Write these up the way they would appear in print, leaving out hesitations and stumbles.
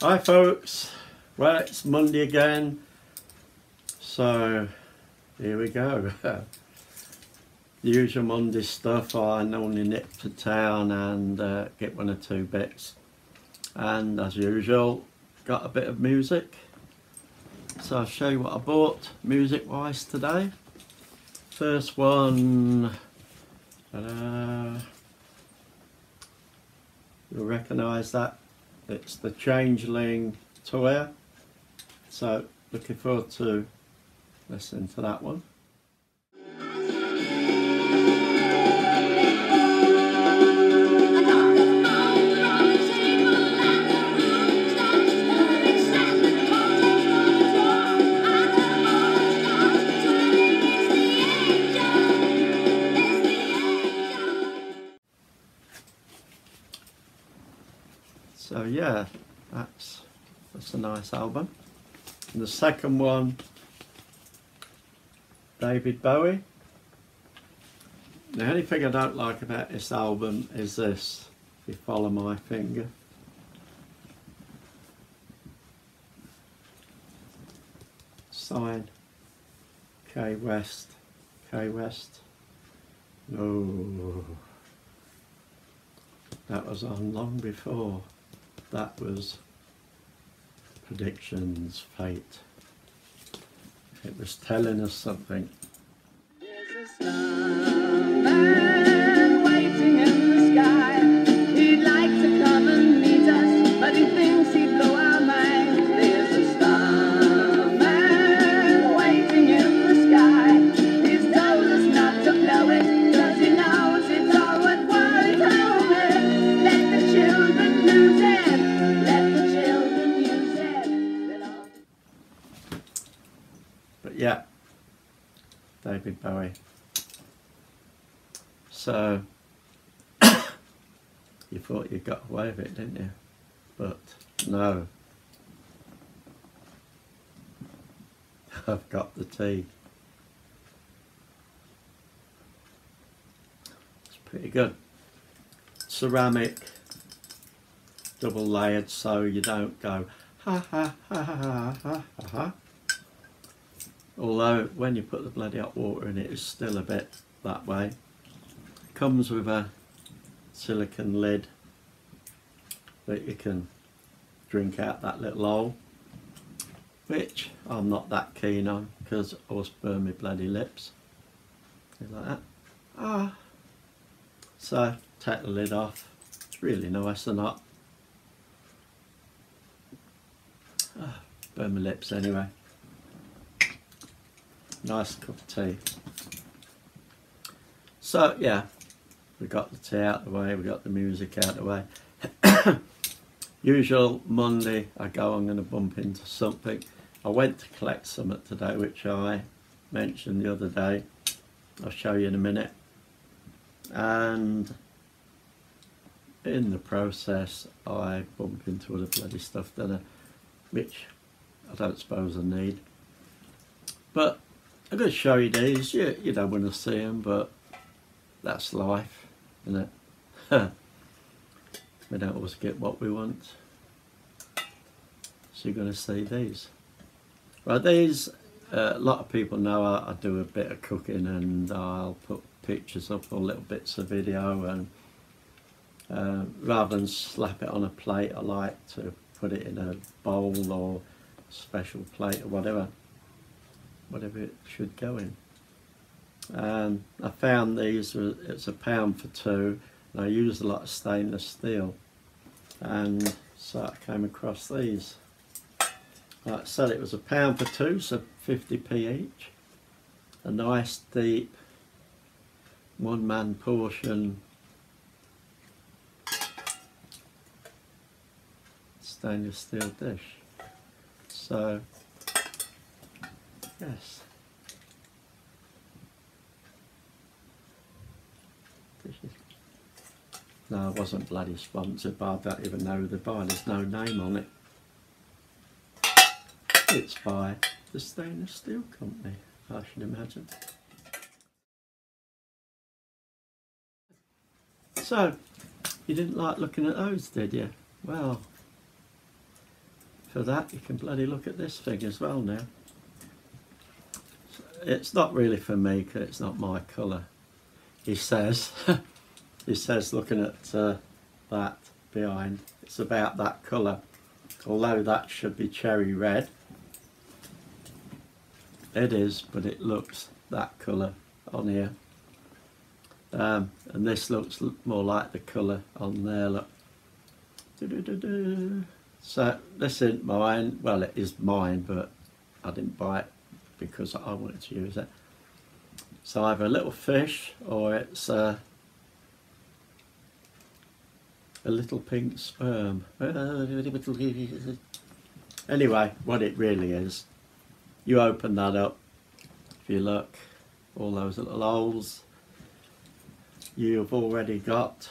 Hi folks, well it's Monday again, so here we go. The usual Monday stuff. I normally nip to town and get one or two bits, and as usual got a bit of music, so I'll show you what I bought music wise today. First one, you'll recognise that. It's the Changeling Tour, so looking forward to listening to that one. So yeah, that's a nice album. And the second one, David Bowie. The only thing I don't like about this album is this, if you follow my finger. Sign K West, K West. Oh, that was on long before. That was Predictions, Fate. It was telling us something. There's a starman waiting in the sky. He'd like to come and meet us, but he thinks he'd blow our minds. There's a starman waiting in the sky. He's told us not to blow it, 'cause he knows it's all worthwhile. He told me, let the children use it. But yeah, David Bowie. So you thought you got away with it, didn't you? But no. I've got the tea. It's pretty good. Ceramic, double layered, so you don't go ha ha ha ha ha ha ha. Although when you put the bloody hot water in it, it's still a bit that way. Comes with a silicone lid that you can drink out that little hole, which I'm not that keen on because I always burn my bloody lips. Like that. So take the lid off. It's really nice or not. Burn my lips anyway. Nice cup of tea. So yeah, we got the tea out of the way, we got the music out of the way. Usual Monday I go, I'm going to bump into something. I went to collect something today, which I mentioned the other day. I'll show you in a minute. And in the process I bump into other bloody stuff, don't I? Which I don't suppose I need. But I'm going to show you these. You don't want to see them, but that's life, isn't it? We don't always get what we want. So you're going to see these. Well, these, a lot of people know I do a bit of cooking, and I'll put pictures up or little bits of video, and rather than slap it on a plate, I like to put it in a bowl or special plate or whatever it should go in. I found these, it's £1 for two, and I use a lot of stainless steel, and so I came across these. Like I said, it was £1 for two, so 50p each. A nice deep one-man portion stainless steel dish. So yes. No, I wasn't bloody sponsored, but I don't even know who they buy. There's no name on it. It's by the Stainless Steel Company, I should imagine. So, you didn't like looking at those, did you? Well, for that, you can bloody look at this thing as well now. It's not really for me because it's not my colour. He says, he says looking at that behind, it's about that colour. Although that should be cherry red. It is, but it looks that colour on here. And this looks more like the colour on there, look. So this isn't mine. Well, it is mine, but I didn't buy it because I wanted to use it. So either a little fish or it's a little pink sperm. Anyway, what it really is, you open that up, if you look, all those little holes, you've already got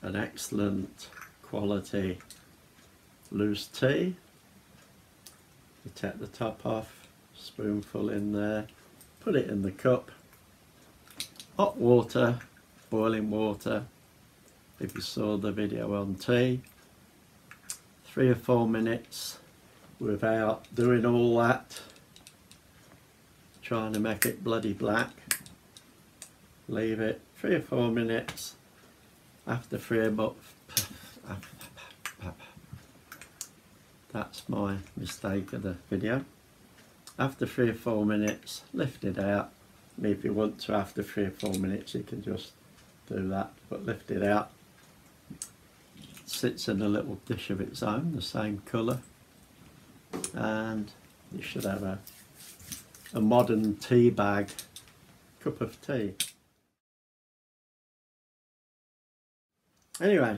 an excellent quality loose tea. You take the top off, spoonful in there, put it in the cup, hot water, boiling water, if you saw the video on tea, 3 or 4 minutes without doing all that, trying to make it bloody black. Leave it 3 or 4 minutes. After 3 or that's my mistake of the video. After 3 or 4 minutes, lift it out. And if you want to, after 3 or 4 minutes, you can just do that, but lift it out. It sits in a little dish of its own, the same colour, and you should have a modern tea bag cup of tea. Anyway,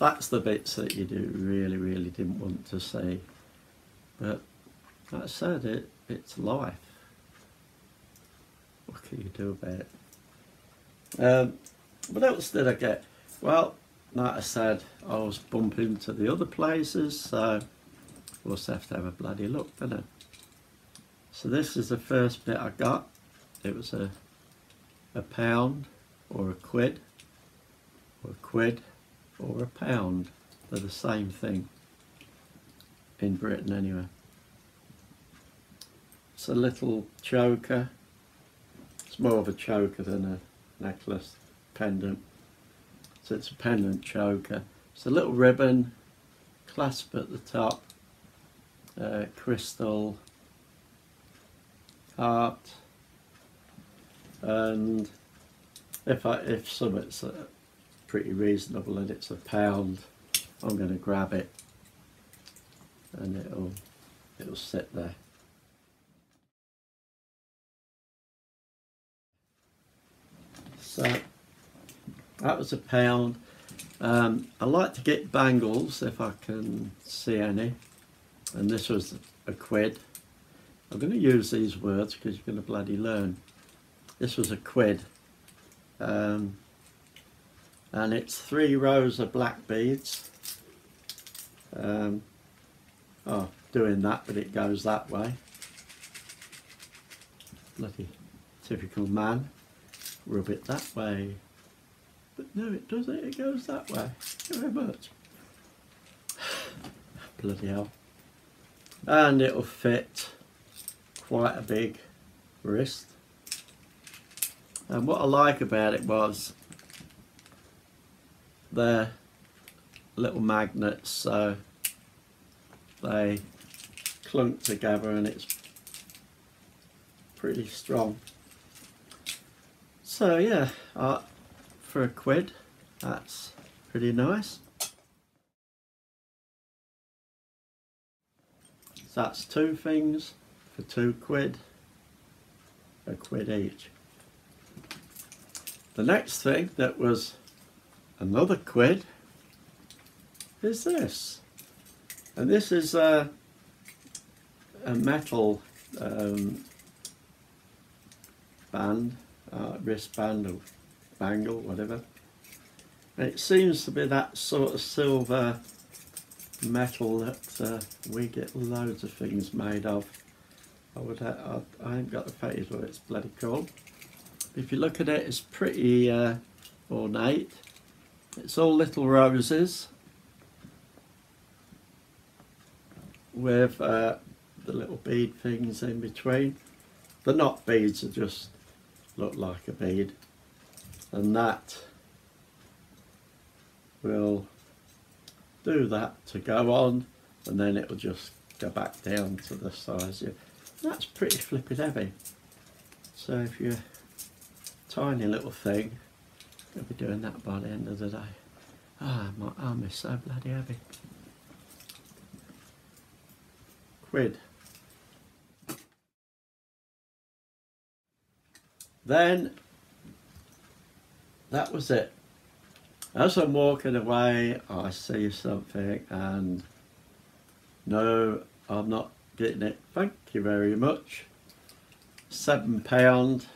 that's the bits that you really didn't want to see, but like I said, it's life. What can you do about it? What else did I get? Well, like I said, I was bumping into the other places, so we'll also have to have a bloody look, don't it? So this is the first bit I got. It was a pound or a quid, or a pound. They're the same thing in Britain anyway. It's a little choker. It's more of a choker than a necklace pendant. So it's a pendant choker. It's a little ribbon, clasp at the top, crystal heart, and if something's pretty reasonable and it's a pound, I'm going to grab it and it'll sit there. So that was a pound. I like to get bangles if I can see any, and this was a quid. I'm going to use these words because you're going to bloody learn. This was a quid, and it's 3 rows of black beads. Doing that, but it goes that way. Bloody typical man. Rub it that way. But no, it doesn't, it goes that way. Thank you very much. Bloody hell. And it'll fit quite a big wrist. And what I like about it was they're little magnets, so they clunk together and it's pretty strong. So yeah, for a quid, that's pretty nice. So that's 2 things for 2 quid, a quid each. The next thing that was another quid is this, and this is a metal band, wristband or bangle, whatever. And it seems to be that sort of silver metal that we get loads of things made of. I haven't got the phrase what it's bloody called. If you look at it, it's pretty ornate. It's all little roses. with the little bead things in between. They're not beads, they just look like a bead, and that will do that to go on, and then it'll just go back down to the size. That's pretty flipping heavy, so if you're a tiny little thing, you'll be doing that by the end of the day. Ah, my arm is so bloody heavy. Quid. Then that was it. As I'm walking away, I see something and no, I'm not getting it. Thank you very much. £7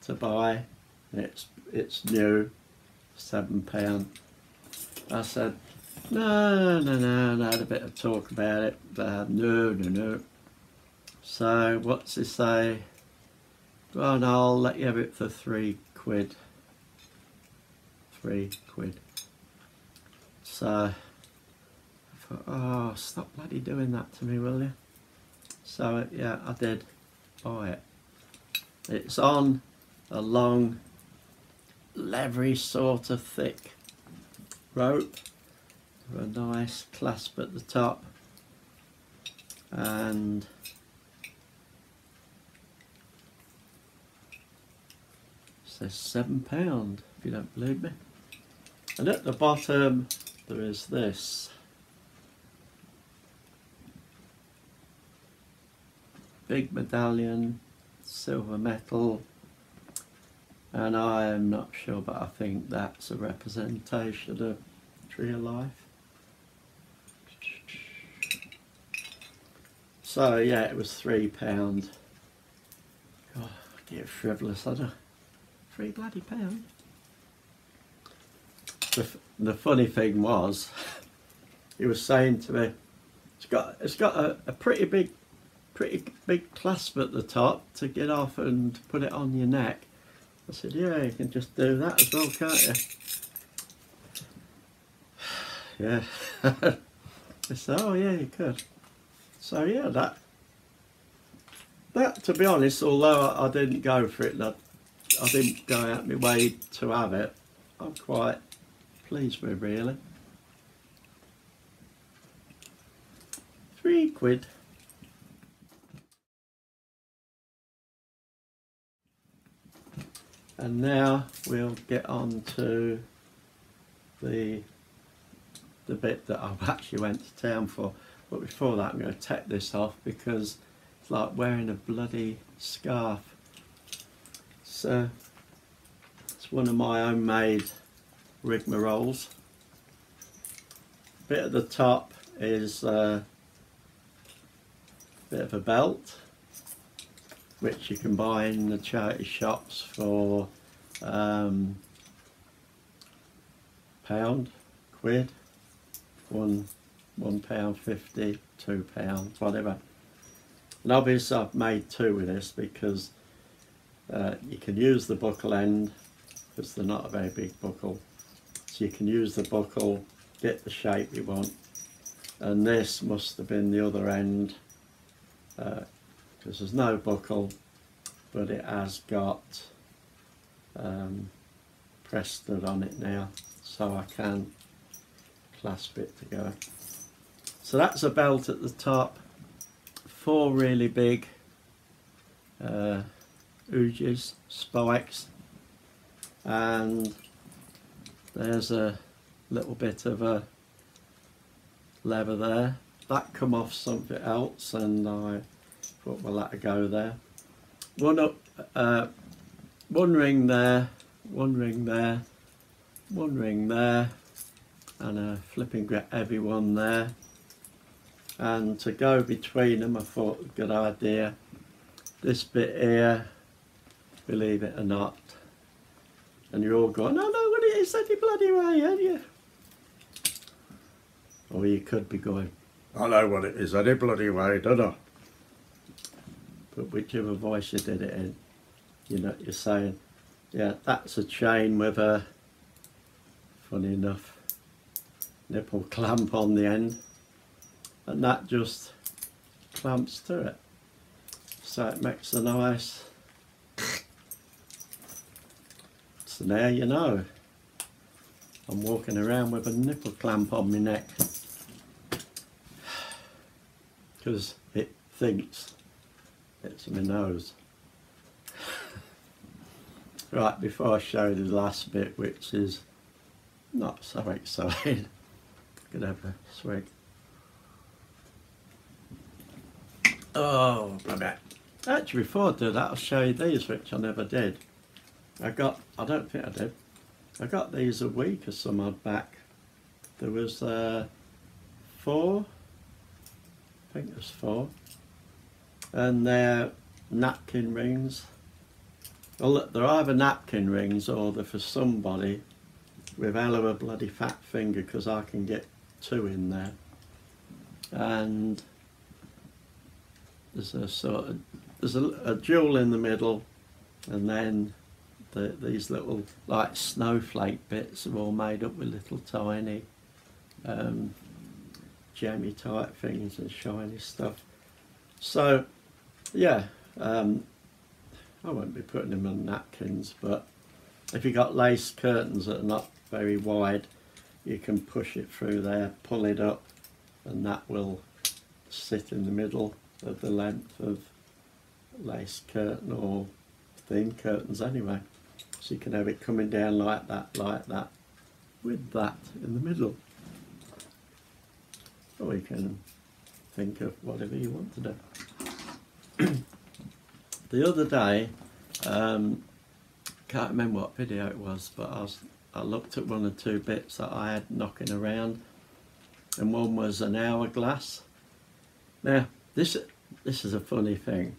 to buy. It's new. £7. I said, no, I had a bit of talk about it, but no. So what's he say? Go on, I'll let you have it for £3. £3. So I thought, oh, stop bloody doing that to me, will you? So yeah, I did buy it. It's on a long, leathery sort of thick rope with a nice clasp at the top, and it says £7 if you don't believe me. And at the bottom there is this big medallion, silver metal, and I am not sure, but I think that's a representation of Tree of Life. So yeah, it was £3. God, I get frivolous, I don't. £3 bloody pound. The funny thing was, he was saying to me, it's got a pretty big clasp at the top to get off and put it on your neck. I said, yeah, you can just do that as well, can't you? Yeah. I said, oh yeah, you could. So yeah, that to be honest, although I didn't go for it, I didn't go out my way to have it, I'm quite pleased with, really. £3. And now we'll get on to the bit that I actually went to town for. But before that, I'm going to take this off because it's like wearing a bloody scarf. So it's one of my homemade rigmaroles. Bit at the top is a bit of a belt, which you can buy in the charity shops for £1, quid, £1.50, £2, whatever. And obviously I've made two with this because you can use the buckle end, because they're not a very big buckle. So you can use the buckle, get the shape you want. And this must have been the other end, because there's no buckle, but it has got press stud on it now, so I can clasp it together. So that's a belt at the top, 4 really big Ujis, Spoex, and there's a little bit of a leather there. That come off something else, and I thought, well, that'll go there. One ring there, one ring there, one ring there, and a flipping heavy one there. And to go between them, I thought, good idea. This bit here, believe it or not, and you're all going, I know what it is any bloody way, ain't you? Or you could be going, I know what it is any bloody way, don't I? But whichever voice you did it in, you know what you're saying. Yeah, that's a chain with a, funny enough, nipple clamp on the end. and that just clamps to it, so it makes a nice. So now you know I'm walking around with a nipple clamp on my neck because it thinks it's my nose. Right, before I show you the last bit, which is not so exciting, could have a swig. Oh, blimey. Actually, before I do that, I'll show you these, which I never did. I don't think I did. I got these a week or some odd back. There was 4, I think it was 4, and they're napkin rings. Well, they're either napkin rings or they're for somebody with hell of a bloody fat finger, because I can get 2 in there. And there's a sort of, there's a jewel in the middle, and then these little like snowflake bits are all made up with little tiny jammy type things and shiny stuff. So yeah, I won't be putting them on napkins, but if you got lace curtains that are not very wide, you can push it through there, pull it up, and that will sit in the middle of the length of lace curtain or thin curtains anyway. So you can have it coming down like that, with that in the middle. Or you can think of whatever you want to do. The other day, can't remember what video it was, but I looked at 1 or 2 bits that I had knocking around, and one was an hourglass. Now, this is a funny thing.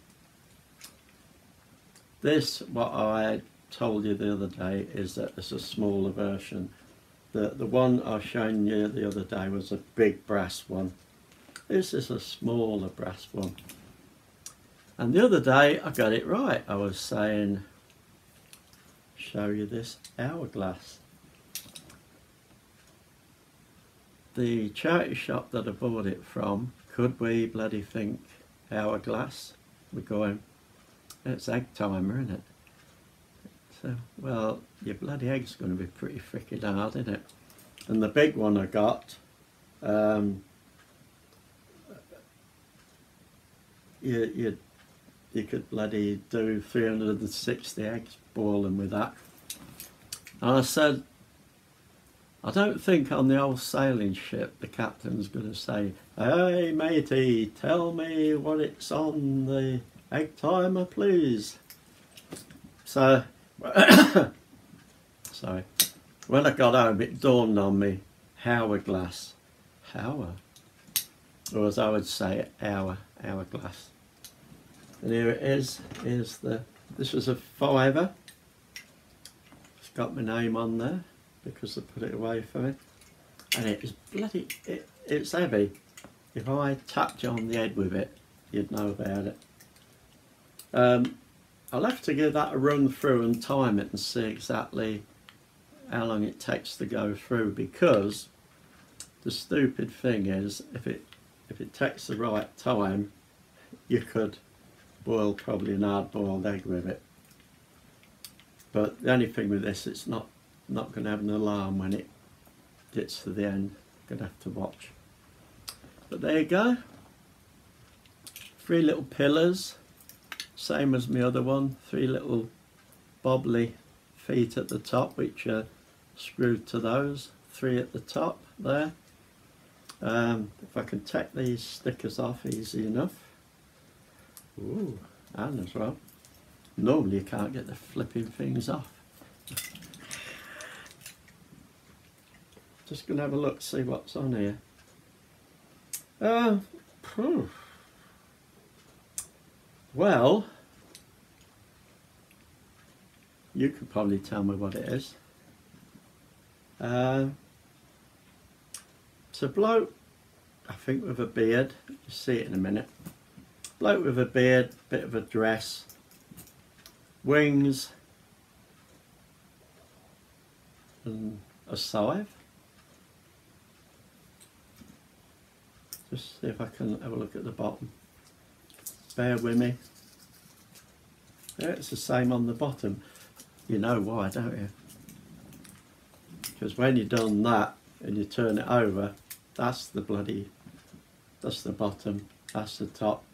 This, what I told you the other day, is that it's a smaller version. The one I shown you the other day was a big brass one. This is a smaller brass one. And the other day I got it right. I was saying, show you this hourglass. The charity shop that I bought it from, could we bloody think hourglass? We're going, it's egg timer, isn't it? So, well, your bloody egg's going to be pretty freaking hard, isn't it? And the big one I got, you could bloody do 360 eggs boiling with that. And I said, I don't think on the old sailing ship the captain's going to say, hey matey, tell me what it's on the egg timer please. So, sorry, when I got home it dawned on me, hourglass, or as I would say, hourglass. And here it is. This was a £5. It's got my name on there because I put it away for me, and it is bloody, it's heavy. If I tapped you on the head with it, you'd know about it. I'll have to give that a run through and time it and see exactly how long it takes to go through, because the stupid thing is, if it takes the right time, you could boil probably an hard-boiled egg with it. But the only thing with this, it's not going to have an alarm when it gets to the end. You're going to have to watch. But there you go. 3 little pillars, same as my other one. 3 little bobbly feet at the top, which are screwed to those. 3 at the top there. If I can take these stickers off easy enough. Ooh, and as well. Normally you can't get the flipping things off. Just going to have a look, see what's on here. Well, you could probably tell me what it is. It's a bloke, I think, with a beard. You'll see it in a minute. Bloke with a beard, bit of a dress, wings, and a scythe. Just see if I can have a look at the bottom. Bear with me. Yeah, it's the same on the bottom. You know why, don't you? Because when you've done that and you turn it over, that's the bottom, that's the top.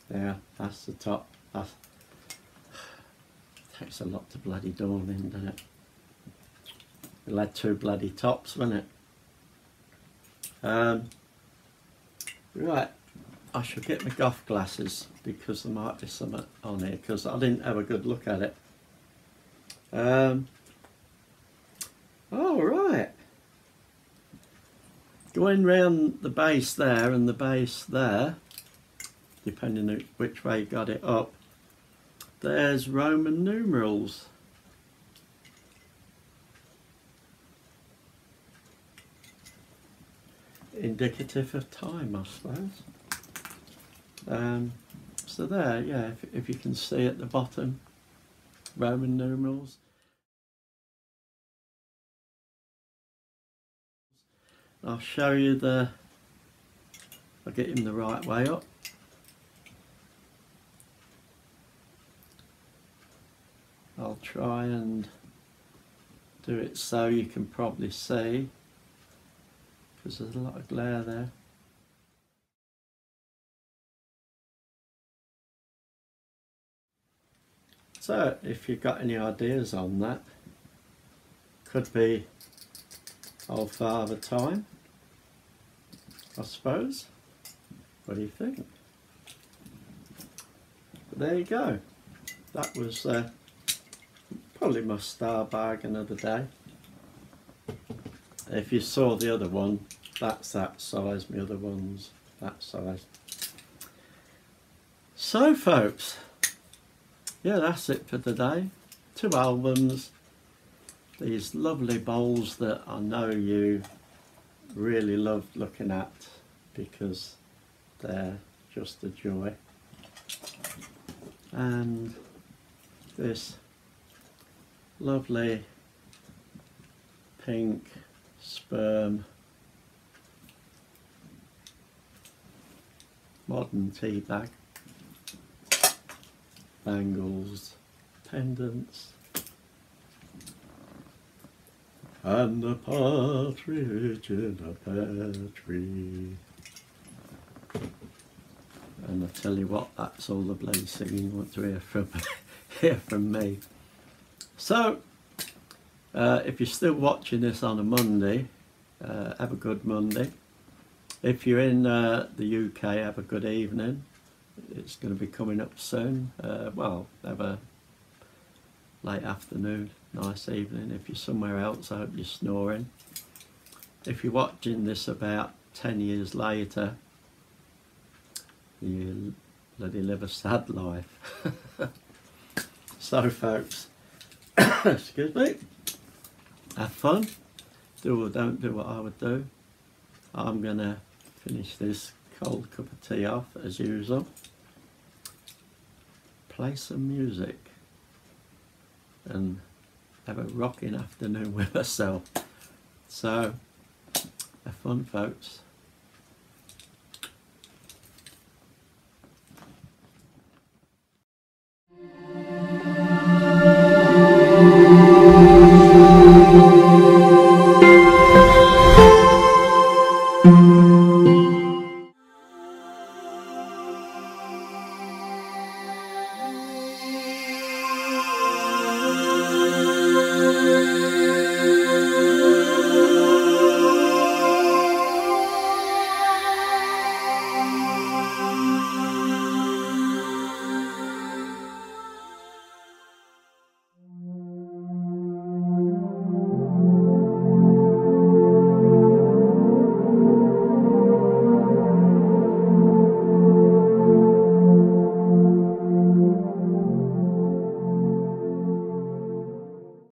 There, that's the top. That's, takes a lot to bloody dawn in, doesn't it? We'll add 2 bloody tops, won't it? Right, I shall get my golf glasses because there might be something on here because I didn't have a good look at it. Oh, right. Going round the base there and the base there, depending on which way you got it up, there's Roman numerals. Indicative of time, I suppose. So there, yeah, if you can see at the bottom, Roman numerals. I'll show you I'll get him the right way up. I'll try and do it so you can probably see, because there's a lot of glare there. So if you've got any ideas on that, could be old Father Time, I suppose. What do you think? But there you go. That was probably my star bargain of the day. If you saw the other one, that's that size, my other one's that size. So folks, yeah, that's it for today. 2 albums, these lovely bowls that I know you really love looking at because they're just a joy. And this lovely pink sperm modern tea bag, bangles, pendants, and the partridge in a pear tree. And I tell you what, that's all the bloody singing you want to hear from me. So, if you're still watching this on a Monday, have a good Monday. If you're in the UK, have a good evening. It's going to be coming up soon. Well, have a late afternoon, nice evening. If you're somewhere else, I hope you're snoring. If you're watching this about 10 years later, you bloody live a sad life. So folks, excuse me, have fun, do or don't do what I would do. I'm going to finish this cold cup of tea off as usual, play some music and have a rocking afternoon with myself. So have fun folks.